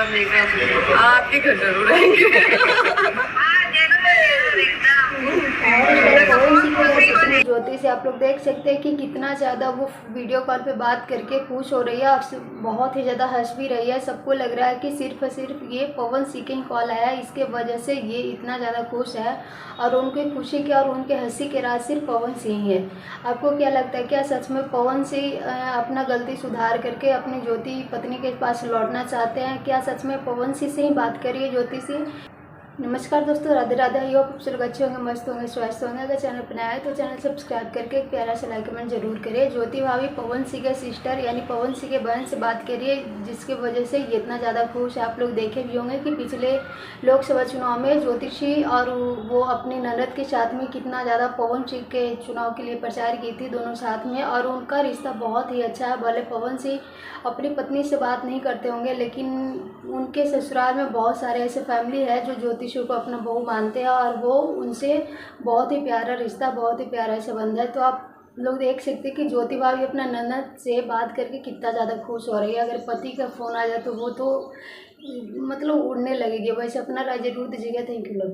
एकदम आपके घर जरूर आएंगे। ज्योति से आप लोग देख सकते हैं कि कितना ज़्यादा वो वीडियो कॉल पे बात करके खुश हो रही है और बहुत ही ज़्यादा हंस भी रही है। सबको लग रहा है कि सिर्फ और सिर्फ ये पवन सिंह की कॉल आया, इसके वजह से ये इतना ज़्यादा खुश है और उनकी खुशी के और उनके हंसी के राज सिर्फ पवन सिंह है। आपको क्या लगता है, क्या सच में पवन सिंह अपना गलती सुधार करके अपनी ज्योति पत्नी के पास लौटना चाहते हैं? क्या सच में पवन सिंह से ही बात करिए ज्योति से? नमस्कार दोस्तों, राधे राधे। योग खूब लोग अच्छे होंगे, मस्त होंगे, स्वस्थ होंगे। अगर चैनल पर नया है तो चैनल सब्सक्राइब करके एक प्यारा सा लाइक कमेंट जरूर करिए। ज्योति भाभी पवन सिंह के सिस्टर यानी पवन सिंह के बहन से बात करिए, जिसकी वजह से ये इतना ज़्यादा खुश है। आप लोग देखे भी होंगे कि पिछले लोकसभा चुनाव में ज्योतिषी और वो अपनी ननद के साथ में कितना ज़्यादा पवन सिंह के चुनाव के लिए प्रचार की थी, दोनों साथ में। और उनका रिश्ता बहुत ही अच्छा है। भले पवन सिंह अपनी पत्नी से बात नहीं करते होंगे, लेकिन उनके ससुराल में बहुत सारे ऐसे फैमिली है जो ज्योतिषी को अपना बहू मानते हैं और वो उनसे बहुत ही प्यारा रिश्ता, बहुत ही प्यारा संबंध है। तो आप लोग देख सकते हैं कि ज्योति भाभी अपना ननद से बात करके कितना ज़्यादा खुश हो रही है। अगर पति का फ़ोन आ जाए तो वो तो मतलब उड़ने लगेगी। वैसे अपना राय जरूर दीजिएगा। थैंक यू लोग।